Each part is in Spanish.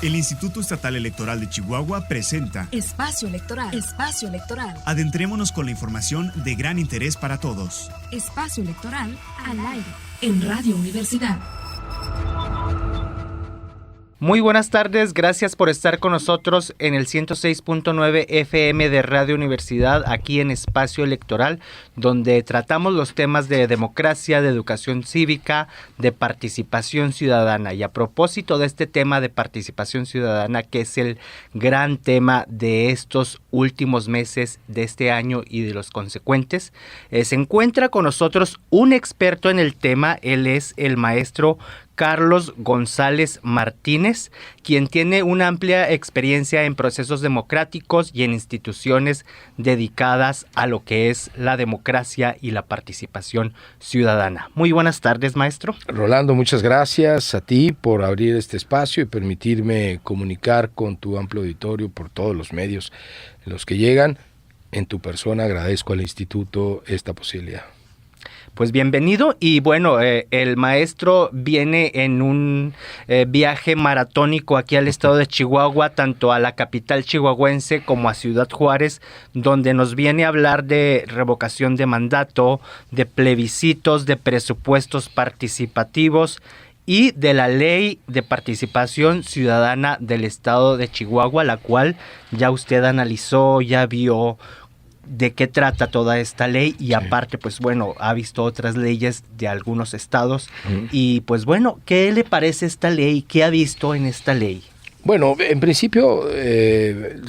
El Instituto Estatal Electoral de Chihuahua presenta Espacio Electoral. Espacio Electoral. Adentrémonos con la información de gran interés para todos. Espacio Electoral al aire en Radio Universidad. Muy buenas tardes, gracias por estar con nosotros en el 106.9 FM de Radio Universidad, aquí en Espacio Electoral, donde tratamos los temas de democracia, de educación cívica, de participación ciudadana. Y a propósito de este tema de participación ciudadana, que es el gran tema de estos últimos meses de este año y de los consecuentes, se encuentra con nosotros un experto en el tema. Él es el maestro Carlos González Martínez, quien tiene una amplia experiencia en procesos democráticos y en instituciones dedicadas a lo que es la democracia y la participación ciudadana. Muy buenas tardes, maestro. Rolando, muchas gracias a ti por abrir este espacio y permitirme comunicar con tu amplio auditorio por todos los medios en los que llegan. En tu persona agradezco al instituto esta posibilidad. Pues bienvenido, y bueno, el maestro viene en un viaje maratónico aquí al estado de Chihuahua, tanto a la capital chihuahuense como a Ciudad Juárez, donde nos viene a hablar de revocación de mandato, de plebiscitos, de presupuestos participativos y de la ley de participación ciudadana del estado de Chihuahua, la cual ya usted analizó, ya vio de qué trata toda esta ley, y aparte, pues bueno, ha visto otras leyes de algunos estados. Y pues bueno, ¿qué le parece esta ley? ¿Qué ha visto en esta ley? Bueno, en principio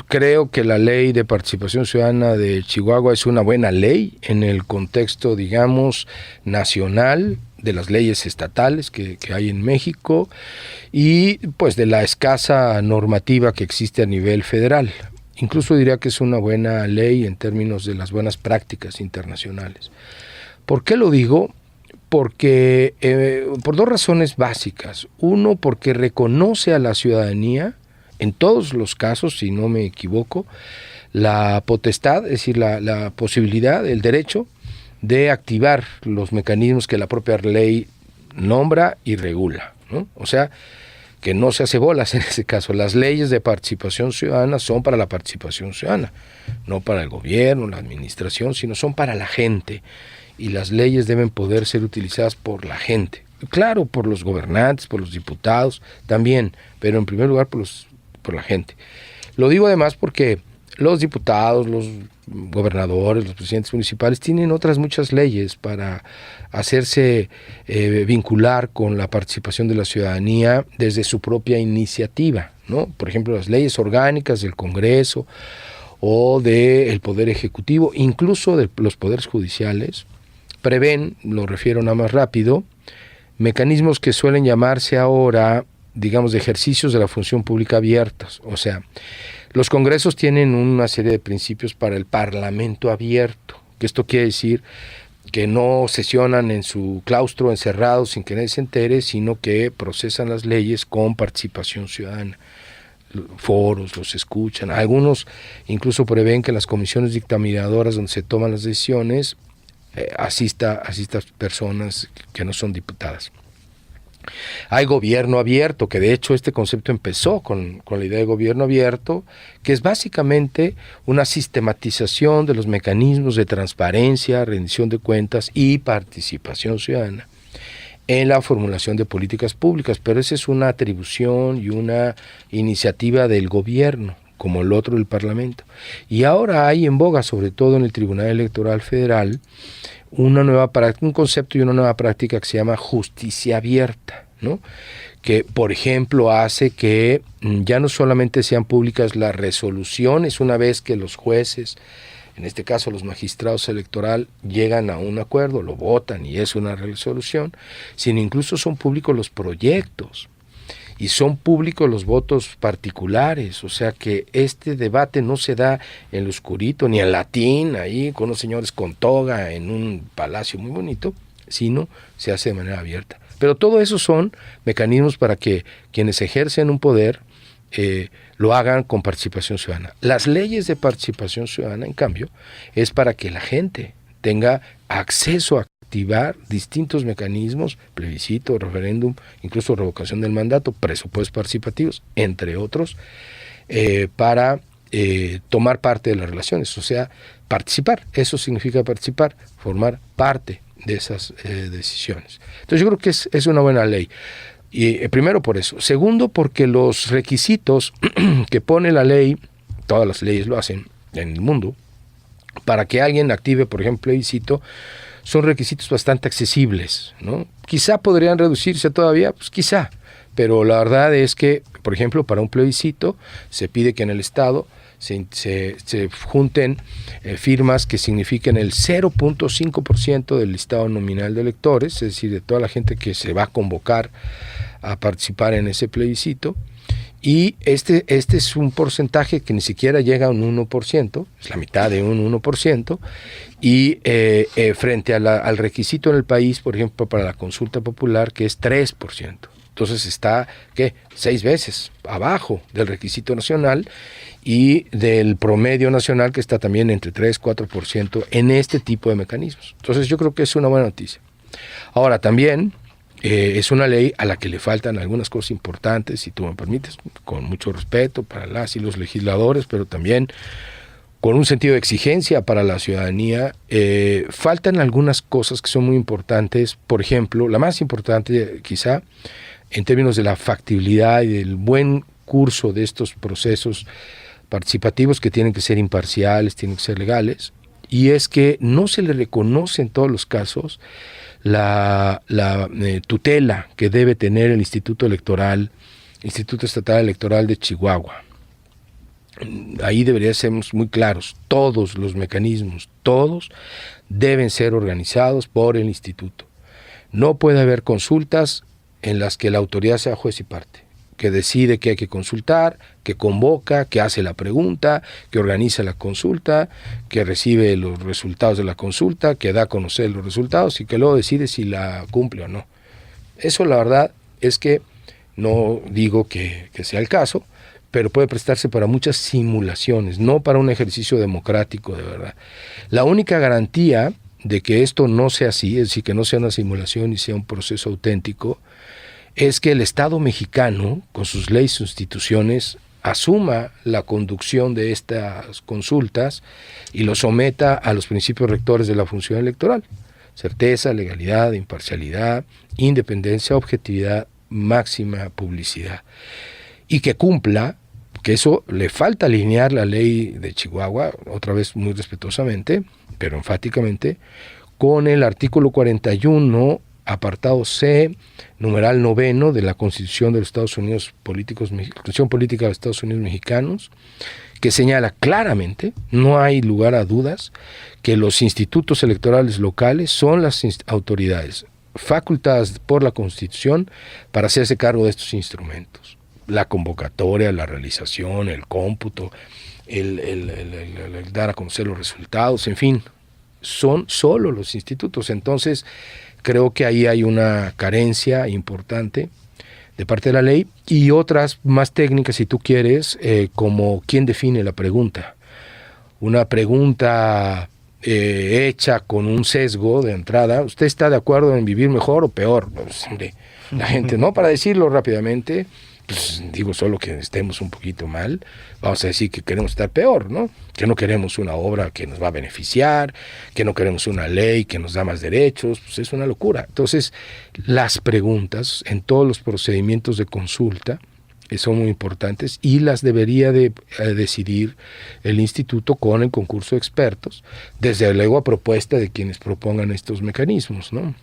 creo que la ley de participación ciudadana de Chihuahua es una buena ley en el contexto, digamos, nacional, de las leyes estatales que hay en México y pues de la escasa normativa que existe a nivel federal. Incluso diría que es una buena ley en términos de las buenas prácticas internacionales. ¿Por qué lo digo? Porque por dos razones básicas. Uno, porque reconoce a la ciudadanía, en todos los casos, si no me equivoco, la potestad, es decir, la posibilidad, el derecho de activar los mecanismos que la propia ley nombra y regula, ¿no? O sea, que no se hace bolas en ese caso. Las leyes de participación ciudadana son para la participación ciudadana, no para el gobierno, la administración, sino son para la gente. Y las leyes deben poder ser utilizadas por la gente. Claro, por los gobernantes, por los diputados también, pero en primer lugar por la gente. Lo digo además porque los diputados, los gobernadores, los presidentes municipales tienen otras muchas leyes para hacerse vincular con la participación de la ciudadanía desde su propia iniciativa, ¿no? Por ejemplo, las leyes orgánicas del Congreso o del Poder Ejecutivo, incluso de los poderes judiciales, prevén, lo refiero nada más rápido, mecanismos que suelen llamarse ahora, digamos, de ejercicios de la función pública abiertos. O sea, los congresos tienen una serie de principios para el parlamento abierto, que esto quiere decir que no sesionan en su claustro encerrados sin que nadie se entere, sino que procesan las leyes con participación ciudadana. Foros, los escuchan. Algunos incluso prevén que en las comisiones dictaminadoras donde se toman las decisiones asistan personas que no son diputadas. Hay gobierno abierto, que de hecho este concepto empezó con la idea de gobierno abierto, que es básicamente una sistematización de los mecanismos de transparencia, rendición de cuentas y participación ciudadana en la formulación de políticas públicas, pero esa es una atribución y una iniciativa del gobierno, como el otro del Parlamento. Y ahora hay en boga, sobre todo en el Tribunal Electoral Federal, un concepto y una nueva práctica que se llama justicia abierta, ¿no? Que, por ejemplo, hace que ya no solamente sean públicas las resoluciones una vez que los jueces, en este caso los magistrados electorales, llegan a un acuerdo, lo votan y es una resolución, sino incluso son públicos los proyectos. Y son públicos los votos particulares, o sea que este debate no se da en lo oscurito, ni en latín, ahí con unos señores con toga en un palacio muy bonito, sino se hace de manera abierta. Pero todo eso son mecanismos para que quienes ejercen un poder lo hagan con participación ciudadana. Las leyes de participación ciudadana, en cambio, es para que la gente tenga acceso a activar distintos mecanismos, plebiscito, referéndum, incluso revocación del mandato, presupuestos participativos, entre otros, para tomar parte de las relaciones, o sea, participar. Eso significa participar, formar parte de esas decisiones. Entonces yo creo que es una buena ley. Y primero por eso. Segundo, porque los requisitos que pone la ley, todas las leyes lo hacen en el mundo, para que alguien active, por ejemplo, plebiscito, son requisitos bastante accesibles, ¿no? Quizá podrían reducirse todavía, pues quizá, pero la verdad es que, por ejemplo, para un plebiscito se pide que en el Estado se junten firmas que signifiquen el 0.5% del listado nominal de electores, es decir, de toda la gente que se va a convocar a participar en ese plebiscito. Y este es un porcentaje que ni siquiera llega a un 1%, es la mitad de un 1%, y frente al requisito en el país, por ejemplo, para la consulta popular, que es 3%. Entonces está, 6 veces abajo del requisito nacional y del promedio nacional, que está también entre 3-4% en este tipo de mecanismos. Entonces yo creo que es una buena noticia. Ahora también es una ley a la que le faltan algunas cosas importantes, si tú me permites, con mucho respeto para las y los legisladores, pero también con un sentido de exigencia para la ciudadanía. Faltan algunas cosas que son muy importantes. Por ejemplo, la más importante quizá en términos de la factibilidad y del buen curso de estos procesos participativos, que tienen que ser imparciales, tienen que ser legales, y es que no se le reconoce en todos los casos la tutela que debe tener el Instituto Estatal Electoral de Chihuahua. Ahí debería ser muy claros, todos los mecanismos, todos deben ser organizados por el instituto. No puede haber consultas en las que la autoridad sea juez y parte, que decide que hay que consultar, que convoca, que hace la pregunta, que organiza la consulta, que recibe los resultados de la consulta, que da a conocer los resultados y que luego decide si la cumple o no. Eso, la verdad es que no digo que sea el caso, pero puede prestarse para muchas simulaciones, no para un ejercicio democrático de verdad. La única garantía de que esto no sea así, es decir, que no sea una simulación y sea un proceso auténtico, es que el Estado mexicano, con sus leyes y instituciones, asuma la conducción de estas consultas y lo someta a los principios rectores de la función electoral: certeza, legalidad, imparcialidad, independencia, objetividad, máxima publicidad. Y que cumpla, que eso le falta alinear la ley de Chihuahua, otra vez muy respetuosamente, pero enfáticamente, con el artículo 41, apartado C, numeral 9 de la Constitución de los Estados Unidos Constitución Política de los Estados Unidos Mexicanos, que señala claramente, no hay lugar a dudas, que los institutos electorales locales son las autoridades facultadas por la Constitución para hacerse cargo de estos instrumentos. La convocatoria, la realización, el cómputo, el dar a conocer los resultados, en fin, son solo los institutos. Entonces, creo que ahí hay una carencia importante de parte de la ley, y otras más técnicas, si tú quieres, como quién define la pregunta. Una pregunta hecha con un sesgo de entrada: ¿usted está de acuerdo en vivir mejor o peor? Pues, hombre, la gente, ¿no? Para decirlo rápidamente, pues digo solo que estemos un poquito mal, vamos a decir que queremos estar peor, ¿no? Que no queremos una obra que nos va a beneficiar, que no queremos una ley que nos da más derechos, pues es una locura. Entonces, las preguntas en todos los procedimientos de consulta son muy importantes y las debería de decidir el instituto con el concurso de expertos, desde luego a propuesta de quienes propongan estos mecanismos, ¿no?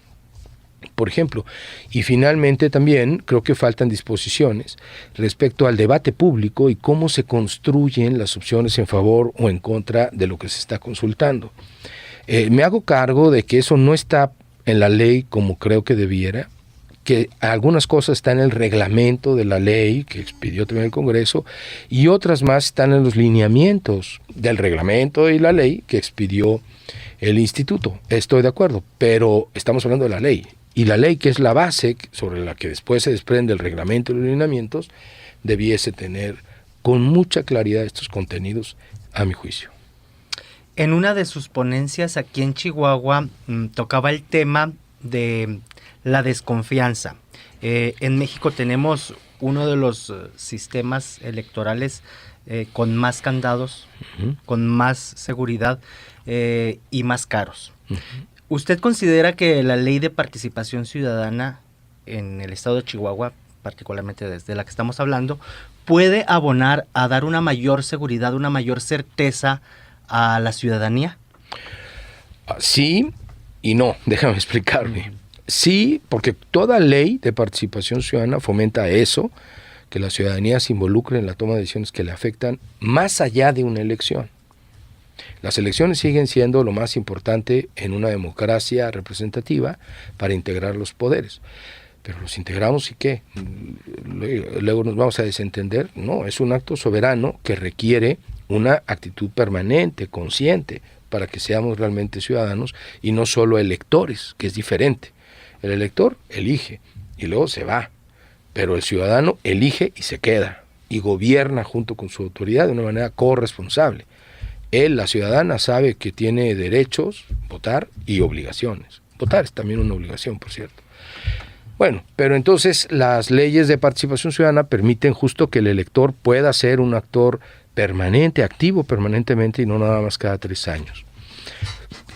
Por ejemplo, y finalmente también creo que faltan disposiciones respecto al debate público y cómo se construyen las opciones en favor o en contra de lo que se está consultando. Me hago cargo de que eso no está en la ley como creo que debiera, que algunas cosas están en el reglamento de la ley que expidió también el Congreso, y otras más están en los lineamientos del reglamento y la ley que expidió el instituto. Estoy de acuerdo, pero estamos hablando de la ley. Y la ley, que es la base sobre la que después se desprende el reglamento y los lineamientos, debiese tener con mucha claridad estos contenidos, a mi juicio. En una de sus ponencias aquí en Chihuahua tocaba el tema de la desconfianza. En México tenemos uno de los sistemas electorales con más candados, con más seguridad y más caros. ¿Usted considera que la ley de participación ciudadana en el estado de Chihuahua, particularmente desde la que estamos hablando, puede abonar a dar una mayor seguridad, una mayor certeza a la ciudadanía? Sí y no, déjame explicarme. Sí, porque toda ley de participación ciudadana fomenta eso, que la ciudadanía se involucre en la toma de decisiones que le afectan más allá de una elección. Las elecciones siguen siendo lo más importante en una democracia representativa para integrar los poderes. Pero los integramos y ¿qué? Luego nos vamos a desentender. No, es un acto soberano que requiere una actitud permanente, consciente, para que seamos realmente ciudadanos y no solo electores, que es diferente. El elector elige y luego se va, pero el ciudadano elige y se queda y gobierna junto con su autoridad de una manera corresponsable. Él, la ciudadana, sabe que tiene derechos, votar, y obligaciones. Votar es también una obligación, por cierto. Bueno, pero entonces las leyes de participación ciudadana permiten justo que el elector pueda ser un actor permanente, activo permanentemente y no nada más cada 3 años.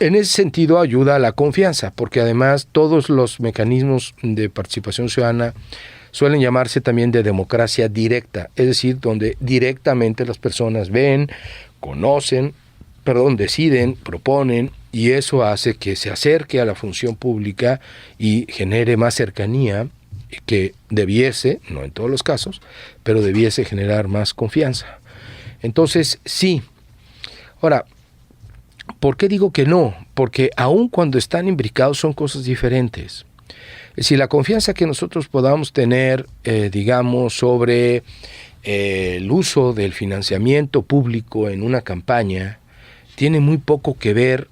En ese sentido ayuda a la confianza, porque además todos los mecanismos de participación ciudadana suelen llamarse también de democracia directa, es decir, donde directamente las personas ven, conocen, deciden, proponen, y eso hace que se acerque a la función pública y genere más cercanía, que debiese, no en todos los casos, pero debiese generar más confianza. Entonces, sí. Ahora, ¿por qué digo que no? Porque aun cuando están imbricados son cosas diferentes. Si la confianza que nosotros podamos tener, digamos, sobre el uso del financiamiento público en una campaña, tiene muy poco que ver,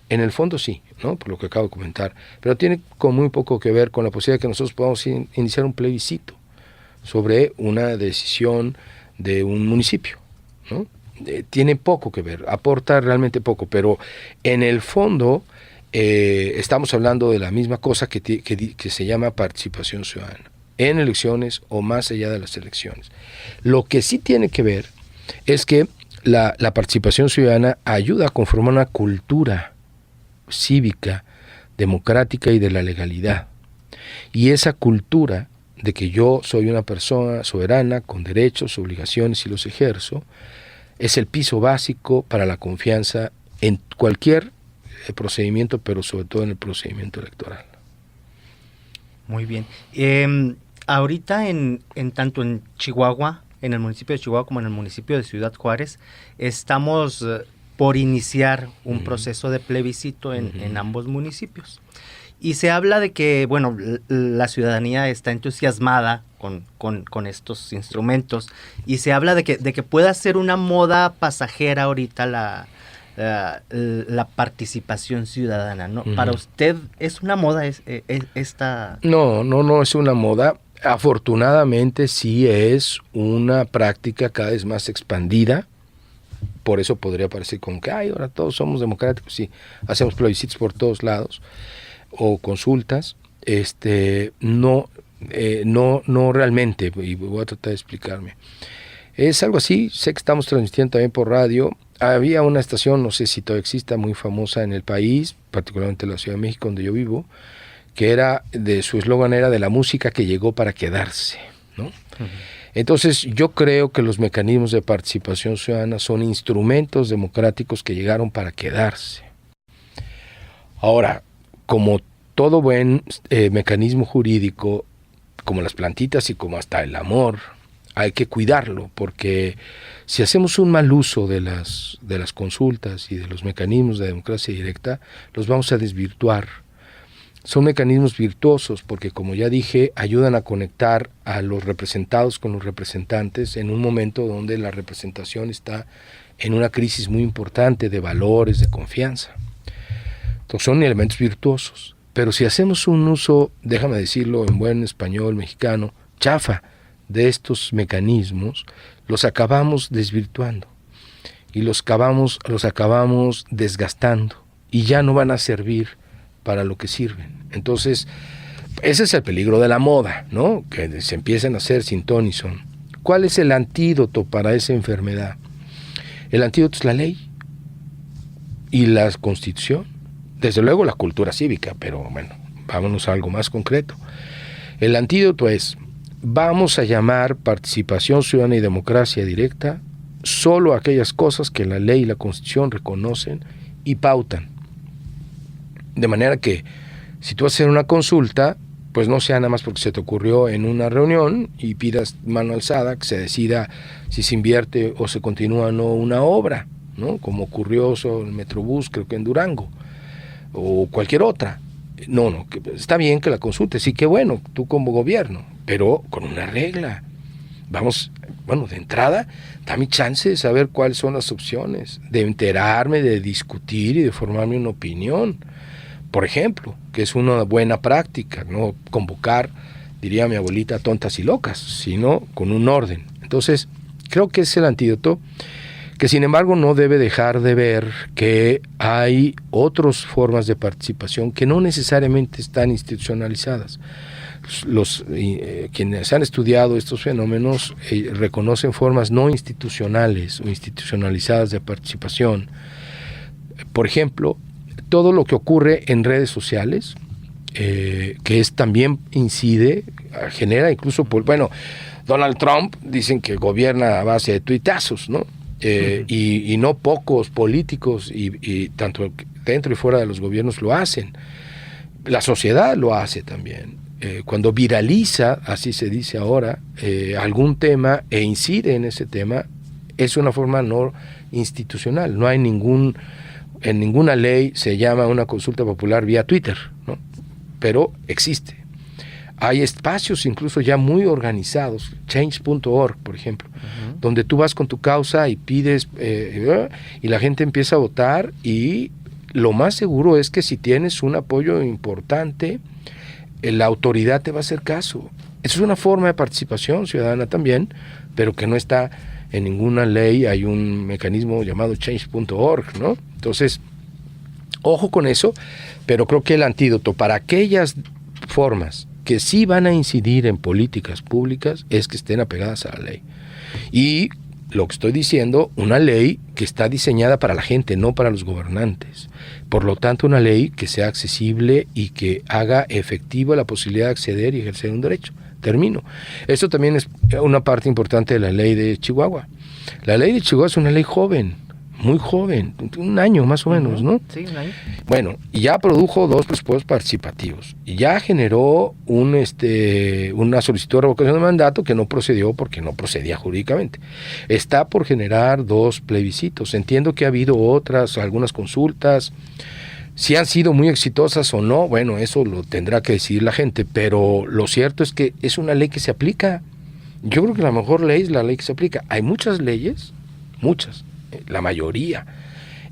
en el fondo sí, ¿no? Por lo que acabo de comentar, pero tiene con muy poco que ver con la posibilidad de que nosotros podamos iniciar un plebiscito sobre una decisión de un municipio, ¿no? Tiene poco que ver, aporta realmente poco, pero en el fondo estamos hablando de la misma cosa que se llama participación ciudadana, en elecciones o más allá de las elecciones. Lo que sí tiene que ver es que la participación ciudadana ayuda a conformar una cultura cívica, democrática y de la legalidad. Y esa cultura de que yo soy una persona soberana, con derechos, obligaciones y los ejerzo, es el piso básico para la confianza en cualquier procedimiento, pero sobre todo en el procedimiento electoral. Muy bien. Ahorita tanto en Chihuahua, en el municipio de Chihuahua como en el municipio de Ciudad Juárez, estamos por iniciar un proceso de plebiscito en ambos municipios. Y se habla de que, bueno, la ciudadanía está entusiasmada con estos instrumentos, y se habla de que pueda ser una moda pasajera ahorita la participación ciudadana, ¿no? Para usted, ¿es una moda esta? No es una moda. Afortunadamente sí es una práctica cada vez más expandida. Por eso podría parecer como que ahora todos somos democráticos y hacemos plebiscitos por todos lados o consultas. No realmente, y voy a tratar de explicarme. Es algo así. Sé que estamos transmitiendo también por radio. Había una estación, no sé si todavía exista, muy famosa en el país, particularmente en la Ciudad de México, donde yo vivo, que su eslogan era de la música que llegó para quedarse, ¿no? Entonces yo creo que los mecanismos de participación ciudadana son instrumentos democráticos que llegaron para quedarse. Ahora, como todo buen mecanismo jurídico, como las plantitas y como hasta el amor, hay que cuidarlo, porque si hacemos un mal uso de las consultas y de los mecanismos de democracia directa, los vamos a desvirtuar. Son mecanismos virtuosos porque, como ya dije, ayudan a conectar a los representados con los representantes en un momento donde la representación está en una crisis muy importante de valores, de confianza. Entonces son elementos virtuosos. Pero si hacemos un uso, déjame decirlo en buen español mexicano, chafa de estos mecanismos, los acabamos desvirtuando. y los acabamos desgastando y ya no van a servir para lo que sirven. Entonces, ese es el peligro de la moda, ¿no? Que se empiezan a hacer sin ton ni son. ¿Cuál es el antídoto para esa enfermedad? El antídoto es la ley y la Constitución. Desde luego la cultura cívica, pero bueno, vámonos a algo más concreto. El antídoto es, vamos a llamar participación ciudadana y democracia directa solo aquellas cosas que la ley y la Constitución reconocen y pautan. De manera que si tú vas a hacer una consulta, pues no sea nada más porque se te ocurrió en una reunión y pidas mano alzada que se decida si se invierte o se continúa o no una obra, ¿no? Como ocurrió en el Metrobús, creo que en Durango, o cualquier otra. No, que está bien que la consultes, sí, qué bueno, tú como gobierno, pero con una regla. Vamos, bueno, de entrada, dame chance de saber cuáles son las opciones, de enterarme, de discutir y de formarme una opinión. Por ejemplo, que es una buena práctica, no convocar, diría mi abuelita, tontas y locas, sino con un orden. Entonces, creo que es el antídoto, que sin embargo no debe dejar de ver que hay otras formas de participación que no necesariamente están institucionalizadas. Quienes han estudiado estos fenómenos reconocen formas no institucionales o institucionalizadas de participación. Por ejemplo, todo lo que ocurre en redes sociales, que también incide, genera incluso, Donald Trump dicen que gobierna a base de tuitazos, ¿no? Y no pocos políticos, y tanto dentro y fuera de los gobiernos lo hacen. La sociedad lo hace también. Cuando viraliza, así se dice ahora, algún tema e incide en ese tema, es una forma no institucional. No hay en ninguna ley se llama una consulta popular vía Twitter, ¿no? Pero existe. Hay espacios incluso ya muy organizados, change.org, por ejemplo, donde tú vas con tu causa y pides, y la gente empieza a votar, y lo más seguro es que si tienes un apoyo importante, la autoridad te va a hacer caso. Eso es una forma de participación ciudadana también, pero que no está en ninguna ley. Hay un mecanismo llamado change.org, ¿no? Entonces, ojo con eso, pero creo que el antídoto para aquellas formas que sí van a incidir en políticas públicas es que estén apegadas a la ley. Y lo que estoy diciendo, una ley que está diseñada para la gente, no para los gobernantes. Por lo tanto, una ley que sea accesible y que haga efectiva la posibilidad de acceder y ejercer un derecho. Termino. Esto también es una parte importante de la ley de Chihuahua. La ley de Chihuahua es una ley joven, muy joven, un año más o menos, ¿no? Sí, un año. Bueno, y ya produjo 2 presupuestos participativos, y ya generó una solicitud de revocación de mandato que no procedió porque no procedía jurídicamente. Está por generar 2 plebiscitos. Entiendo que ha habido algunas consultas. Si han sido muy exitosas o no, bueno, eso lo tendrá que decidir la gente, pero lo cierto es que es una ley que se aplica. Yo creo que la mejor ley es la ley que se aplica. Hay muchas leyes, la mayoría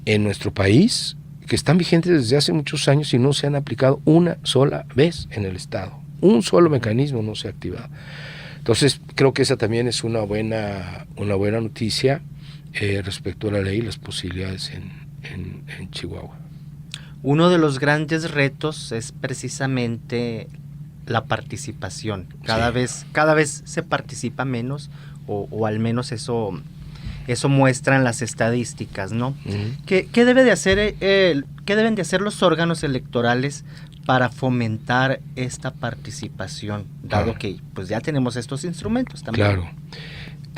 en nuestro país, que están vigentes desde hace muchos años y no se han aplicado una sola vez en el Estado. Un solo mecanismo no se ha activado. Entonces, creo que esa también es una buena noticia respecto a la ley y las posibilidades en Chihuahua. Uno de los grandes retos es precisamente la participación. Cada vez se participa menos, o al menos eso muestran las estadísticas, ¿no? Uh-huh. ¿Qué deben de hacer los órganos electorales para fomentar esta participación, dado que pues ya tenemos estos instrumentos también? Claro,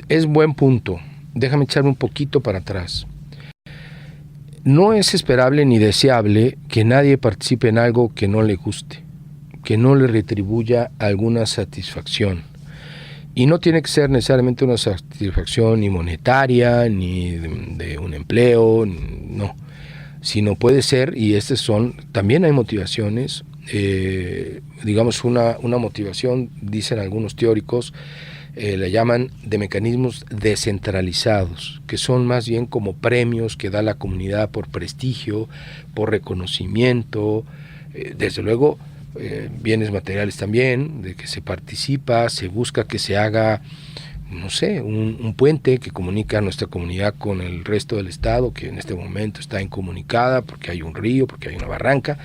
es buen punto. Déjame echarme un poquito para atrás. No es esperable ni deseable que nadie participe en algo que no le guste, que no le retribuya alguna satisfacción. Y no tiene que ser necesariamente una satisfacción ni monetaria, ni de un empleo, no. Sino puede ser, y también hay motivaciones, digamos una motivación, dicen algunos teóricos, le llaman de mecanismos descentralizados, que son más bien como premios que da la comunidad por prestigio, por reconocimiento, desde luego bienes materiales también, de que se participa, se busca que se haga no sé, un puente que comunica a nuestra comunidad con el resto del estado, que en este momento está incomunicada porque hay un río, porque hay una barranca.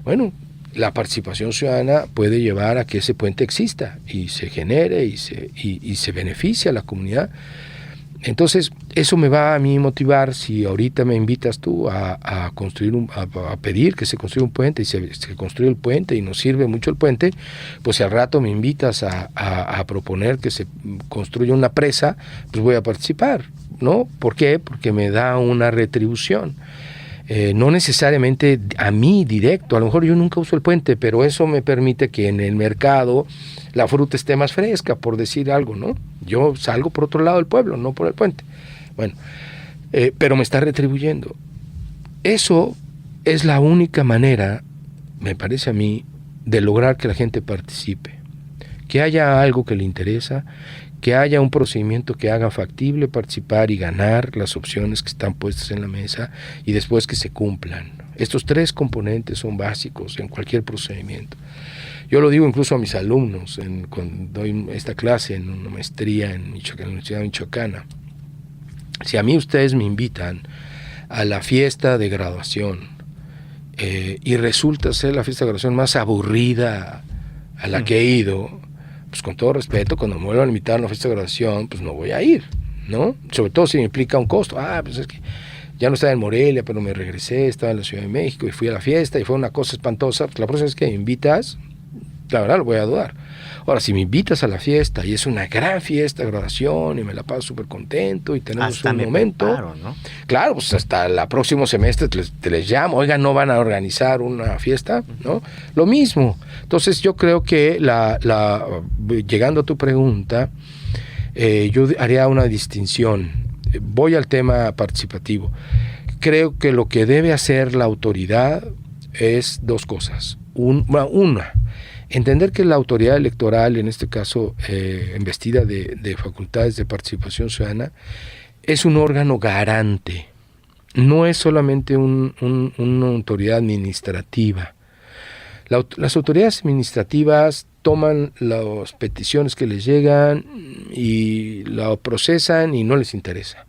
Bueno, la participación ciudadana puede llevar a que ese puente exista y se genere y se beneficie a la comunidad. Entonces, eso me va a mí motivar. Si ahorita me invitas tú a construir a pedir que se construya un puente y se construye el puente y nos sirve mucho el puente, pues si al rato me invitas a proponer que se construya una presa, pues voy a participar, ¿no? ¿Por qué? Porque me da una retribución. No necesariamente a mí directo, a lo mejor yo nunca uso el puente, pero eso me permite que en el mercado la fruta esté más fresca, por decir algo, ¿no? Yo salgo por otro lado del pueblo, no por el puente. Bueno, pero me está retribuyendo. Eso es la única manera, me parece a mí, de lograr que la gente participe. Que haya algo que le interesa, que haya un procedimiento que haga factible participar y ganar las opciones que están puestas en la mesa y después que se cumplan. Estos 3 componentes son básicos en cualquier procedimiento. Yo lo digo incluso a mis alumnos cuando doy esta clase en una maestría en la Universidad Michoacana. Si a mí ustedes me invitan a la fiesta de graduación y resulta ser la fiesta de graduación más aburrida a la que he ido, pues con todo respeto, cuando me vuelvan a invitar a una fiesta de graduación, pues no voy a ir, ¿no? Sobre todo si me implica un costo. Pues es que ya no estaba en Morelia, pero me regresé, estaba en la Ciudad de México y fui a la fiesta y fue una cosa espantosa. Pues la próxima vez que me invitas, la verdad lo voy a dudar. Ahora, si me invitas a la fiesta y es una gran fiesta de graduación y me la paso súper contento y tenemos hasta un momento, preparo, ¿no? Claro, pues hasta el próximo semestre te les llamo, oigan, ¿no van a organizar una fiesta? ¿No? Lo mismo. Entonces yo creo que llegando a tu pregunta, yo haría una distinción. Voy al tema participativo. Creo que lo que debe hacer la autoridad es 2 cosas. Una, entender que la autoridad electoral, en este caso investida de facultades de participación ciudadana, es un órgano garante. No es solamente una autoridad administrativa. Las autoridades administrativas toman las peticiones que les llegan y la procesan y no les interesa.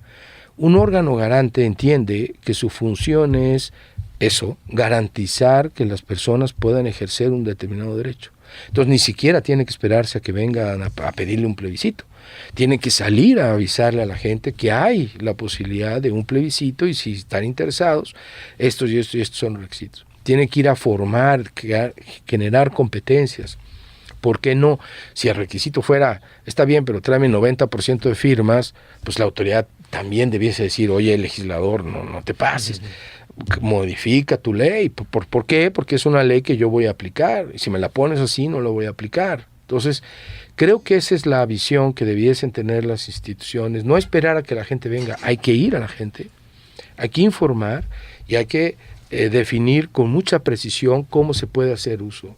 Un órgano garante entiende que su función es eso, garantizar que las personas puedan ejercer un determinado derecho. Entonces ni siquiera tiene que esperarse a que vengan a pedirle un plebiscito. Tiene que salir a avisarle a la gente que hay la posibilidad de un plebiscito y si están interesados, estos y estos y estos son los requisitos. Tiene que ir a formar, generar competencias. ¿Por qué no? Si el requisito fuera, está bien, pero tráeme 90% de firmas, pues la autoridad también debiese decir, oye, legislador, no te pases. Modifica tu ley. ¿Por qué? Porque es una ley que yo voy a aplicar. Y si me la pones así, no la voy a aplicar. Entonces, creo que esa es la visión que debiesen tener las instituciones. No esperar a que la gente venga. Hay que ir a la gente. Hay que informar y hay que definir con mucha precisión cómo se puede hacer uso.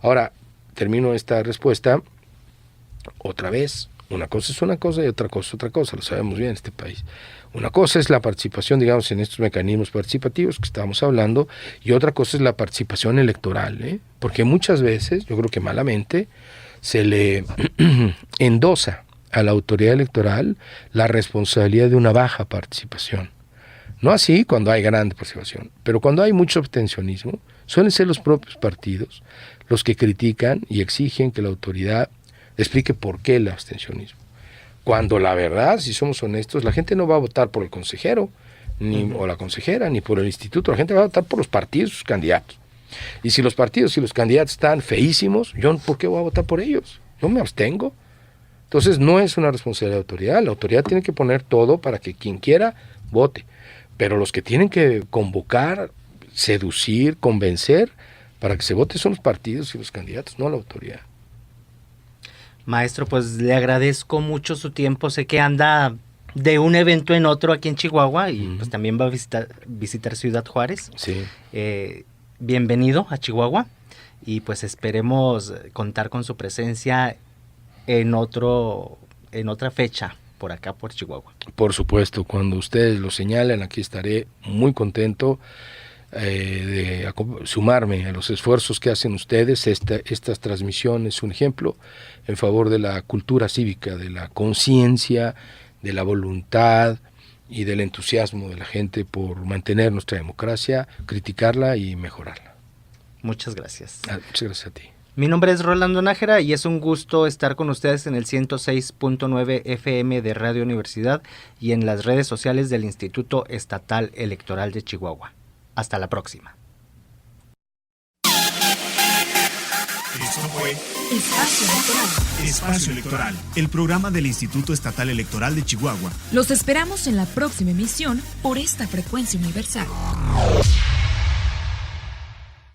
Ahora, termino esta respuesta otra vez. Una cosa es una cosa y otra cosa es otra cosa. Lo sabemos bien en este país. Una cosa es la participación, digamos, en estos mecanismos participativos que estamos hablando, y otra cosa es la participación electoral, porque muchas veces, yo creo que malamente, se le endosa a la autoridad electoral la responsabilidad de una baja participación. No así cuando hay gran participación, pero cuando hay mucho abstencionismo, suelen ser los propios partidos los que critican y exigen que la autoridad explique por qué el abstencionismo. Cuando la verdad, si somos honestos, la gente no va a votar por el consejero o la consejera, ni por el instituto. La gente va a votar por los partidos, sus candidatos. Y si los partidos y los candidatos están feísimos, ¿yo por qué voy a votar por ellos? Yo me abstengo. Entonces no es una responsabilidad de la autoridad. La autoridad tiene que poner todo para que quien quiera vote. Pero los que tienen que convocar, seducir, convencer para que se vote son los partidos y los candidatos, no la autoridad. Maestro, pues le agradezco mucho su tiempo. Sé que anda de un evento en otro aquí en Chihuahua y pues también va a visitar Ciudad Juárez. Sí. Bienvenido a Chihuahua y pues esperemos contar con su presencia en otra fecha por acá, por Chihuahua. Por supuesto, cuando ustedes lo señalen, aquí estaré muy contento. sumarme a los esfuerzos que hacen ustedes. Estas transmisiones, un ejemplo en favor de la cultura cívica, de la conciencia, de la voluntad y del entusiasmo de la gente por mantener nuestra democracia, criticarla y mejorarla. Muchas gracias. Muchas gracias a ti. Mi nombre es Rolando Nájera y es un gusto estar con ustedes en el 106.9 FM de Radio Universidad y en las redes sociales del Instituto Estatal Electoral de Chihuahua. Hasta la próxima. Esto fue Espacio Electoral. Espacio Electoral, el programa del Instituto Estatal Electoral de Chihuahua. Los esperamos en la próxima emisión por esta frecuencia universal.